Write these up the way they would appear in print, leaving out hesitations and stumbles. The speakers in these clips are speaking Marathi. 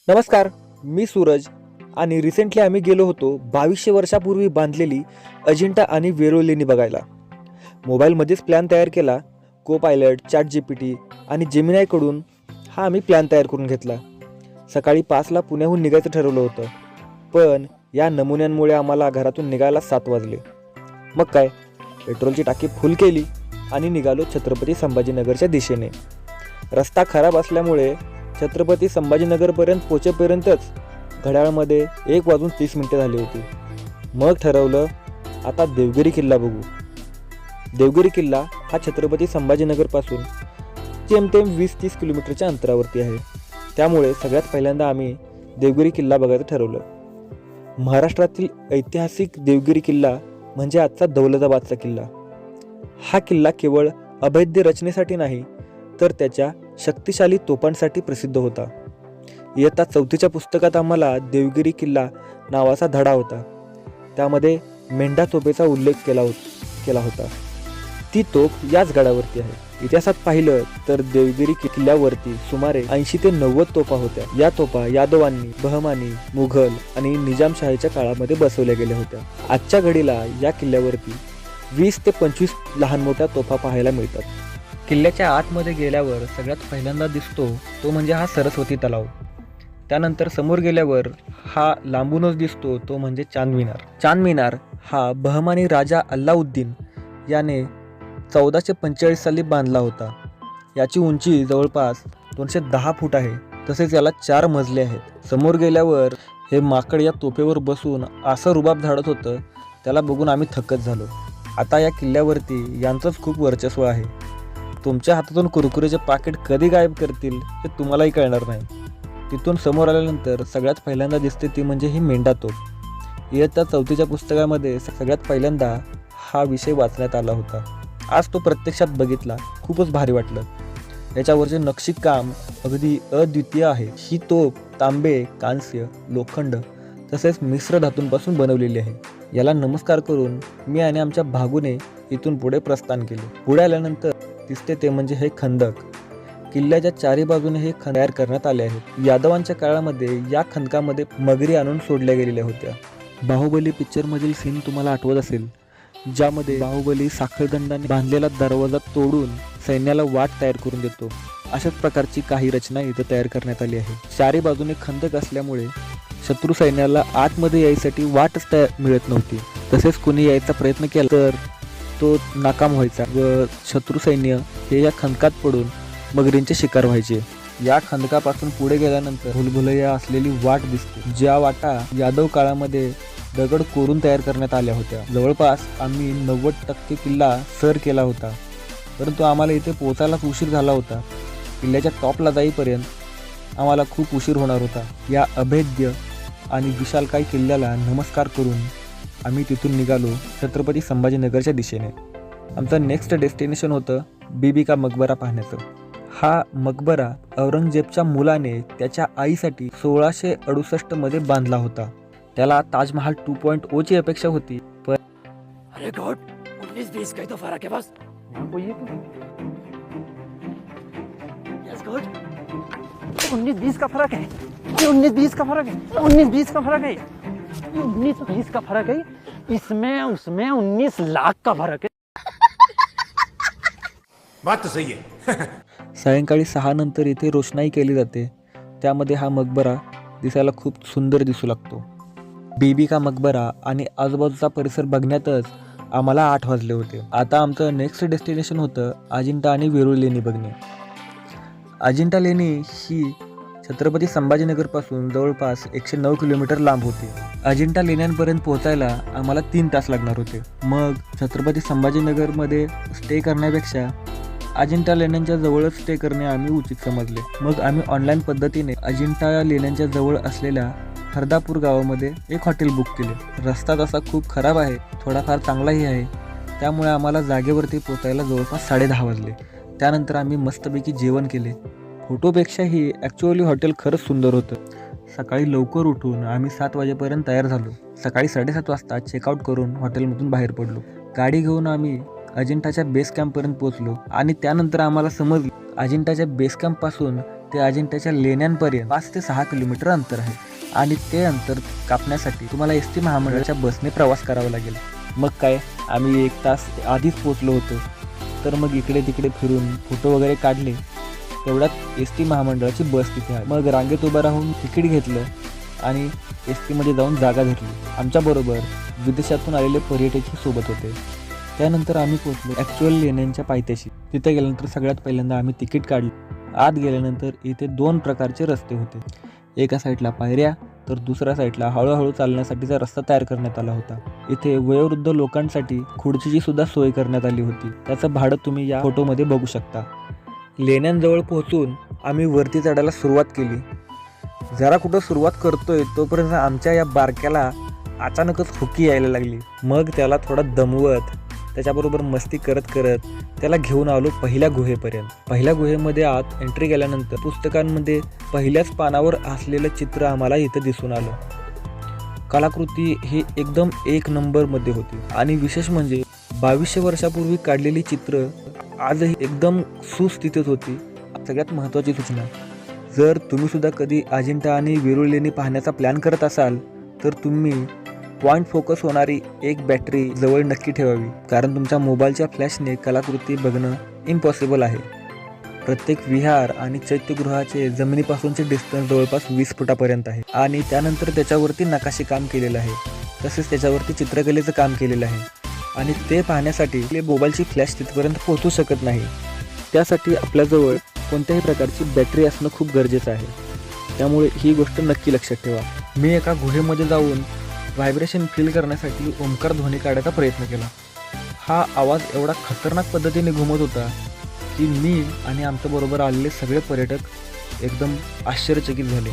नमस्कार, मी सूरज आणि रिसेंटली आम्ही गेलो होतो 2200 वर्षापूर्वी बांधलेली अजिंठा आणि वेरूळ लेणी बघायला. मोबाईलमध्येच प्लॅन तयार केला. को पायलट, चॅट जीपीटी आणि जेमिनायकडून हा आम्ही प्लॅन तयार करून घेतला. सकाळी 5ला पुण्याहून निघायचं ठरवलं होतं, पण या नमुन्यांमुळे आम्हाला घरातून निघायला 7 वाजले. मग काय, पेट्रोलची टाकी फुल केली आणि निघालो छत्रपती संभाजीनगरच्या दिशेने. रस्ता खराब असल्यामुळे छत्रपती संभाजीनगरपर्यंत पोचेपर्यंतच घड्याळमध्ये 1:30 झाली होती. मग ठरवलं, आता देवगिरी किल्ला बघू. देवगिरी किल्ला हा छत्रपती संभाजीनगरपासून जेमतेम 20-30 किलोमीटरच्या अंतरावरती आहे. त्यामुळे सगळ्यात पहिल्यांदा आम्ही देवगिरी किल्ला बघायचं ठरवलं. महाराष्ट्रातील ऐतिहासिक देवगिरी किल्ला म्हणजे आजचा दौलताबादचा किल्ला. हा किल्ला केवळ अभेद्य रचनेसाठी नाही, तर त्याच्या शक्तिशाली तोफांसाठी प्रसिद्ध होता. इयत्ता 4थीच्या पुस्तकात आम्हाला देवगिरी किल्ला नावाचा धडा होता. त्यामध्ये मेंढा तोफेचा उल्लेख केला होता. ती तोफ याच गडावरती आहे. इतिहासात पाहिलं तर देवगिरी किल्ल्यावरती सुमारे 80 ते 90 तोफा होत्या. या तोफा यादवांनी, बहमानी, मुघल आणि निजामशाहीच्या काळामध्ये बसवल्या गेल्या होत्या. आजच्या घडीला या किल्ल्यावरती 20 ते 25 लहान मोठ्या तोफा पाहायला मिळतात. किल्ल्याच्या आतमध्ये गेल्यावर सगळ्यात पहिल्यांदा दिसतो तो म्हणजे हा सरस्वती तलाव. त्यानंतर समोर गेल्यावर हा लांबूनच दिसतो तो म्हणजे चांद मिनार. चांद मिनार हा बहमानी राजा अल्लाउद्दीन याने 1445 साली बांधला होता. याची उंची जवळपास 210 फूट आहे. तसेच याला 4 मजले आहेत. समोर गेल्यावर हे माकड या तोफेवर बसून असं रुबाब झाडत होतं, त्याला बघून आम्ही थक्कच झालो. आता या किल्ल्यावरती यांचंच खूप वर्चस्व आहे. तुमच्या हातातून कुरकुरेचे पाकिट कधी गायब करतील हे तुम्हालाही कळणार नाही. तिथून समोर आल्यानंतर सगळ्यात पहिल्यांदा दिसते ती म्हणजे ही मेंढा तोफ. इयत्ता 4थीच्या पुस्तकामध्ये सगळ्यात पहिल्यांदा हा विषय वाचण्यात आला होता. आज तो प्रत्यक्षात बघितला, खूपच भारी वाटलं. याच्यावरचे नक्षीकाम अगदी अद्वितीय आहे. ही तोफ तांबे, कांस्य, लोखंड तसेच मिश्र धातूंपासून बनवलेली आहे. याला नमस्कार करून मी आणि आमच्या भागूने इथून पुढे प्रस्थान केले. पुढे आल्यानंतर दिसते ते म्हणजे हे खंदक. किल्ल्याच्या चारी बाजूने हे तयार करण्यात आले आहेत. यादवांच्या काळामध्ये या खंदकामध्ये मगरी आणून सोडल्या गेलेल्या होत्या. बाहुबली पिक्चरमधील सीन तुम्हाला आठवत असेल, ज्यामध्ये बाहुबली साखळदंडाने बांधलेला दरवाजा तोडून सैन्याला वाट तयार करून देतो. अशाच प्रकारची काही रचना इथं तयार करण्यात आली आहे. चारी बाजूने खंदक असल्यामुळे शत्रू सैन्याला आतमध्ये यायसाठी वाटच मिळत नव्हती. तसेच कोणी यायचा प्रयत्न केला तर तो नाकाम व्हायचा व शत्रू सैन्य हे या खंदकात पडून मगरींचे शिकार व्हायचे. या खंदकापासून पुढे गेल्यानंतर भुलभुलैया असलेली वाट दिसते, ज्या वाटा यादव काळामध्ये दगड कोरून तयार करण्यात आल्या होत्या. जवळपास आम्ही 90% किल्ला सर केला होता, परंतु आम्हाला इथे पोहोचायलाच उशीर झाला होता. किल्ल्याच्या टॉपला जाईपर्यंत आम्हाला खूप उशीर होणार होता. या अभेद्य आणि विशालकाय किल्ल्याला नमस्कार करून आम्ही तिथून निघालो छत्रपती संभाजीनगरच्या दिशेने. आमचं नेक्स्ट डेस्टिनेशन होतं बीबी का मकबरा पाहण्याचं. हा मकबरा औरंगजेबच्या मुलाने त्याच्या आईसाठी 1668 मध्ये बांधला होता. त्याला ताजमहाल 2.0 ची अपेक्षा होती, पण अरे गॉड, 19-20 का ही तो फर्क है बस. यहाँ कोई है तो यस गॉड, 19-20 का फर्क है. 19-20 का फर्क है. 19-20 का फर्क है. 19-20 का फर्क है. इसमें उसमें 19 लाख का फर्क है. बात तो सही है. सायंकाळी 6 नंतर इथे रोषणाई केली जाते. त्यामध्ये हा मकबरा दिसायला खूप सुंदर दिसू लागतो. बीबी का मकबरा आणि आजूबाजूचा परिसर बघण्यातच आम्हाला 8 वाजले होते. आता आमचं नेक्स्ट डेस्टिनेशन होतं अजिंठा आणि वेरूळ लेणी बघणे. अजिंठा लेणी ही छत्रपती संभाजीनगरपासून जवळपास 109 किलोमीटर लांब होती. अजिंठा लेण्यांपर्यंत पोहोचायला आम्हाला 3 तास लागणार होते. मग छत्रपती संभाजीनगरमध्ये स्टे करण्यापेक्षा अजिंठा लेण्यांच्या जवळच स्टे करणे आम्ही उचित समजले. मग आम्ही ऑनलाईन पद्धतीने अजिंठा लेण्यांच्या जवळ असलेल्या हरदापूर गावामध्ये एक हॉटेल बुक केले. रस्ता तसा खूप खराब आहे, थोडाफार चांगलाही आहे, त्यामुळे आम्हाला जागेवरती पोहोचायला जवळपास 10:30 वाजले. त्यानंतर आम्ही मस्तपैकी जेवण केले. फोटोपेक्षाही ॲक्च्युअली हॉटेल खरंच सुंदर होतं. सकाळी लवकर उठून आम्ही 7 वाजेपर्यंत तयार झालो. सकाळी 7:30 वाजता चेकआउट करून हॉटेलमधून बाहेर पडलो. गाडी घेऊन आम्ही अजिंठाच्या बेस कॅम्पपर्यंत पोहोचलो आणि त्यानंतर आम्हाला समजलं अजिंठाच्या बेस कॅम्पपासून ते अजिंठ्याच्या लेण्यांपर्यंत 5 ते 6 किलोमीटर अंतर आहे आणि ते अंतर कापण्यासाठी तुम्हाला एस टी महामंडळाच्या बसने प्रवास करावा लागेल. मग काय, आम्ही 1 तास आधीच पोचलो होतो. तर मग इकडे तिकडे फिरून फोटो वगैरे काढले. तेवढ्यात एस टी महामंडळाची बस तिथे आली. मग रांगेत उभं राहून तिकीट घेतलं आणि एस टीमध्ये जाऊन जागा धरली. आमच्याबरोबर विदेशातून आलेले पर्यटकही सोबत होते. त्यानंतर आम्ही पोचलो ॲक्च्युअल लेण्यांच्या पायथ्याशी. तिथे गेल्यानंतर सगळ्यात पहिल्यांदा आम्ही तिकीट काढलं. आत गेल्यानंतर इथे 2 प्रकारचे रस्ते होते. एका साईडला पायऱ्या तर दुसऱ्या साईडला हळूहळू चालण्यासाठीचा रस्ता तयार करण्यात आला होता. इथे वयोवृद्ध लोकांसाठी खुर्चीची सुद्धा सोय करण्यात आली होती. त्याचं भाडं तुम्ही या फोटोमध्ये बघू शकता. लेण्यांजवळ पोहोचून आम्ही वरती चढायला सुरुवात केली. जरा कुठं सुरुवात करतोय तोपर्यंत आमच्या या बारक्याला अचानकच हुकी यायला लागली. मग त्याला थोडा दमवत त्याच्याबरोबर मस्ती करत करत त्याला घेऊन आलो पहिल्या गुहेपर्यंत. पहिल्या गुहेमध्ये आत एंट्री केल्यानंतर पुस्तकांमध्ये पहिल्याच पानावर असलेलं चित्र आम्हाला इथं दिसून आलं. कलाकृती ही एकदम 1 नंबरमध्ये होती आणि विशेष म्हणजे 2200 वर्षापूर्वी काढलेली चित्र आजही एकदम सुस्थितीत होती. सगळ्यात महत्त्वाची सूचना, जर तुम्ही सुद्धा कधी अजिंठा आणि वेरूळ लेणी पाहण्याचा प्लॅन करत असाल तर तुम्ही पॉईंट फोकस होणारी एक बॅटरी जवळ नक्की ठेवावी, कारण तुमच्या मोबाईलच्या फ्लॅशने कलाकृती बघणं इम्पॉसिबल आहे. प्रत्येक विहार आणि चैत्यगृहाचे जमिनीपासूनचे डिस्टन्स जवळपास 20 फुटापर्यंत आहे आणि त्यानंतर त्याच्यावरती नकाशे काम केलेलं आहे. तसेच त्याच्यावरती चित्रकलेचं काम केलेलं आहे आणि ते पाहण्यासाठी आपले मोबाईलची फ्लॅश तिथपर्यंत पोहोचू शकत नाही. त्यासाठी आपल्याजवळ कोणत्याही प्रकारची बॅटरी असणं खूप गरजेचं आहे. त्यामुळे ही गोष्ट नक्की लक्षात ठेवा. मी एका गुहेमध्ये जाऊन व्हायब्रेशन फील करण्यासाठी ओंकार ध्वनी काढायचा प्रयत्न केला. हा आवाज एवढा खतरनाक पद्धतीने घुमत होता की मी आणि आमच्याबरोबर आलेले सगळे पर्यटक एकदम आश्चर्यचकित झाले.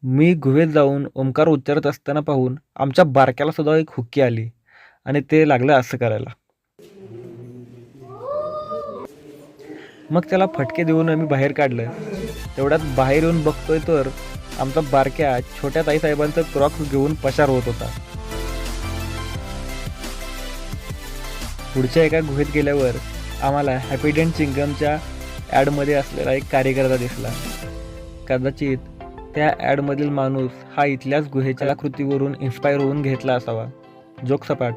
मी गुहेत जाऊन ओंकार उच्चारत असताना पाहून आमच्या बारक्याला सुद्धा एक हुक्की आली आणि ते लागलं असं करायला. मग त्याला फटके देऊन आम्ही बाहेर काढलं. तेवढ्यात बाहेर येऊन बघतोय तर आमचा बारक्या छोट्या ताईसाहेबांचं क्रॉक्स घेऊन पसार होत होता. पुढच्या एका गुहेत गेल्यावर आम्हाला हॅपीडेंट चिंगमच्या ॲडमध्ये असलेला एक कार्यकर्ता दिसला. कदाचित त्या ॲडमधील माणूस हा इथल्याच गुहेच्या कलाकृतीवरून इन्स्पायर होऊन घेतला असावा. जोक सपाट,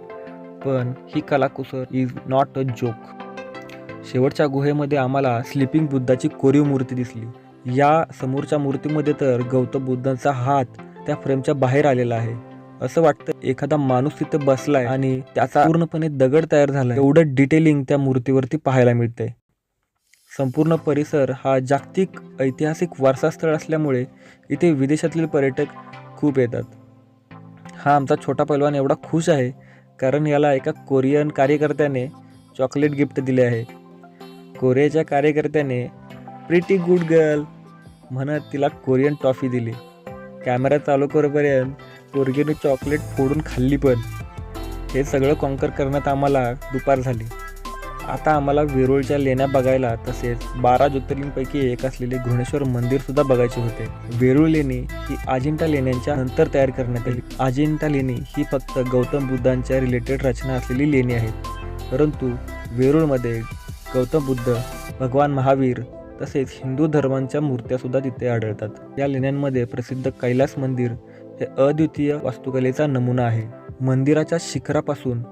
पण ही कलाकुसर इज नॉट अ जोक. शेवटच्या गुहेमध्ये आम्हाला स्लीपिंग बुद्धाची कोरीव मूर्ती दिसली. या समोरच्या मूर्तीमध्ये तर गौतम बुद्धांचा हात त्या फ्रेमच्या बाहेर आलेला आहे. असं वाटतं एखादा माणूस तिथे बसलाय आणि त्याचा पूर्णपणे दगड तयार झाला. एवढं डिटेलिंग त्या मूर्तीवरती पाहायला मिळतंय. संपूर्ण परिसर हा जागतिक ऐतिहासिक वारसा स्थळ असल्यामुळे इथे विदेशातील पर्यटक खूप येतात. हा आमचा छोटा पैलवान एवढा खुश आहे कारण याला एका कोरियन कार्यकर्त्याने चॉकलेट गिफ्ट दिले आहे. कोरियाच्या कार्यकर्त्याने प्रिटी गुड गर्ल म्हणत तिला कोरियन टॉफी दिली. कॅमेरा चालू करेपर्यंत पोरगीने चॉकलेट फोडून खाल्ली पण. हे सगळं कॉन्कर करण्यात आम्हाला दुपार झाली. आता आम्हाला वेरूळच्या लेण्या बघायला तसेच 12 ज्योतिर्लिंगपैकी एक असलेले घृणेश्वर मंदिरसुद्धा बघायचे होते. वेरूळ लेणी ही अजिंठा लेण्यांच्या नंतर तयार करण्यात आली. अजिंठा लेणी ही फक्त गौतम बुद्धांच्या रिलेटेड रचना असलेली लेणी आहेत, परंतु वेरूळमध्ये गौतम बुद्ध, भगवान महावीर तसेच हिंदू धर्मांच्या मूर्त्यासुद्धा तिथे आढळतात. या लेण्यांमध्ये प्रसिद्ध कैलास मंदिर हे अद्वितीय वास्तुकलेचा नमुना आहे. मंदिराच्या शिखरापासून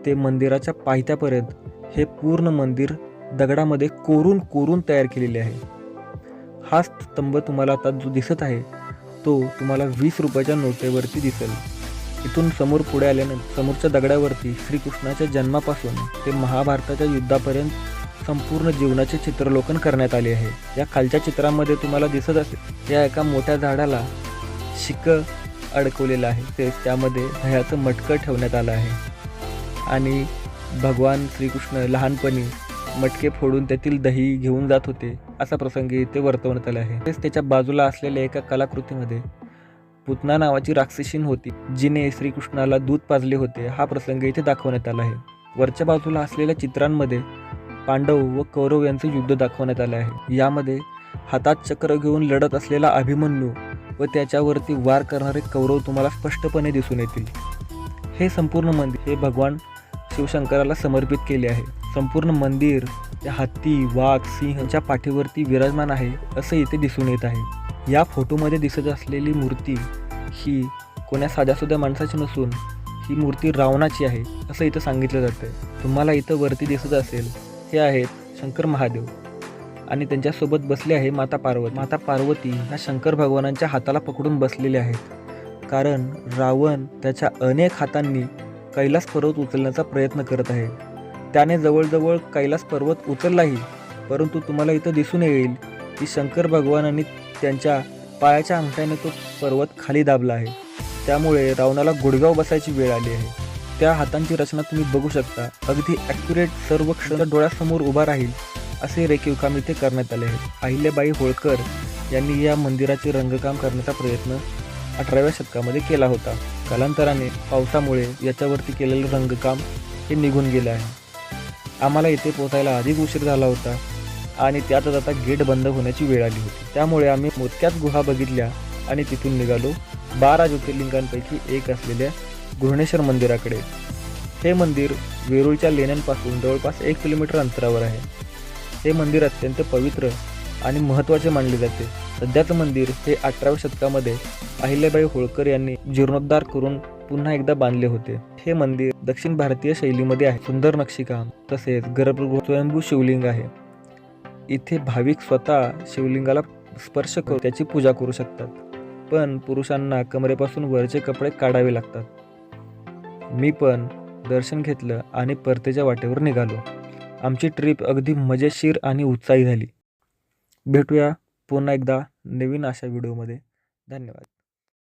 ते मंदिराच्या पायथ्यापर्यंत हे पूर्ण मंदिर दगडामध्ये कोरून कोरून तयार केलेले आहे. हा स्तंभ तुम्हाला आता जो दिसत आहे तो तुम्हाला 20 रुपयाच्या नोटेवरती दिसेल. इथून समोर पुढे आल्यानंतर समोरच्या दगडावरती श्रीकृष्णाच्या जन्मापासून ते महाभारताच्या युद्धापर्यंत संपूर्ण जीवनाचे चित्रलोकन करण्यात आले आहे. या खालच्या चित्रामध्ये तुम्हाला दिसत असेल या एका मोठ्या झाडाला शिकं अडकवलेलं आहे. तेच त्यामध्ये दह्याचं मटकं ठेवण्यात आलं आहे आणि भगवान श्रीकृष्ण लहानपणी मटके फोडून त्यातील दही घेऊन जात होते असा प्रसंग इथे वर्तवण्यात आला आहे. तेच त्याच्या बाजूला असलेल्या एका कलाकृतीमध्ये पुतना नावाची राक्षसीन होती जिने श्रीकृष्णाला दूध पाजले होते. हा प्रसंग इथे दाखवण्यात आला आहे. वरच्या बाजूला असलेल्या चित्रांमध्ये पांडव व कौरव यांचे युद्ध दाखवण्यात आले आहे. यामध्ये हातात चक्र घेऊन लढत असलेला अभिमन्यू व त्याच्यावरती वार करणारे कौरव तुम्हाला स्पष्टपणे दिसून येतील. हे संपूर्ण मंदिर हे भगवान शिवशंकराला समर्पित केले आहे. संपूर्ण मंदिर त्या हत्ती, वाघ, सिंहाच्या पाठीवरती विराजमान आहे असं इथे दिसून येत आहे. या फोटोमध्ये दिसत असलेली मूर्ती ही कोण्या साध्यासुध्या माणसाची नसून ही मूर्ती रावणाची आहे असं इथं सांगितलं जातं. तुम्हाला इथं वरती दिसत असेल हे आहेत शंकर महादेव आणि त्यांच्यासोबत बसले आहे माता पार्वती. माता पार्वती ह्या शंकर भगवानांच्या हाताला पकडून बसलेले आहेत, कारण रावण त्याच्या अनेक हातांनी कैलास पर्वत उचलण्याचा प्रयत्न करत आहे. त्याने जवळजवळ कैलास पर्वत उचललाही, परंतु तुम्हाला इथं दिसून येईल की शंकर भगवानांनी त्यांच्या पायाच्या अंगठ्याने तो पर्वत खाली दाबला आहे. त्यामुळे रावणाला गुडघाव बसायची वेळ आली आहे. त्या हातांची रचना तुम्ही बघू शकता. अगदी ॲक्युरेट सर्व क्षण डोळ्यासमोर उभा राहील असे रेखीवकाम इथे करण्यात आले आहे. अहिल्याबाई होळकर यांनी या मंदिराचे रंगकाम करण्याचा प्रयत्न 18व्या शतकामध्ये केला होता. कालांतराने पावसामुळे याच्यावरती केलेलं रंगकाम हे निघून गेलं आहे. आम्हाला इथे पोहोचायला आधीच उशीर झाला होता आणि त्यातच आता गेट बंद होण्याची वेळ आली होती. त्यामुळे आम्ही मोजक्याच गुहा बघितल्या आणि तिथून निघालो 12 ज्योतिर्लिंगांपैकी एक असलेल्या घृणेश्वर मंदिराकडे. हे मंदिर वेरूळच्या लेण्यांपासून जवळपास 1 किलोमीटर अंतरावर आहे. हे मंदिर अत्यंत पवित्र आणि महत्त्वाचे मानले जाते. सध्याचं मंदिर हे 18व्या शतकामध्ये अहिल्याबाई होळकर यांनी जीर्णोद्धार करून पुन्हा एकदा बांधले होते. हे मंदिर दक्षिण भारतीय शैलीमध्ये आहे. सुंदर नक्षीकाम तसेच गर्भगृह स्वयंभू शिवलिंग आहे. इथे भाविक स्वतः शिवलिंगाला स्पर्श करून त्याची पूजा करू शकतात, पण पुरुषांना कमरेपासून वरचे कपडे काढावे लागतात. मी पण दर्शन घेतलं आणि परतीच्या वाटेवर निघालो. आमची ट्रिप अगदी मजेशीर आणि उत्साही झाली. भेटूया पुन्हा एकदा नवीन अशा व्हिडिओमध्ये. धन्यवाद.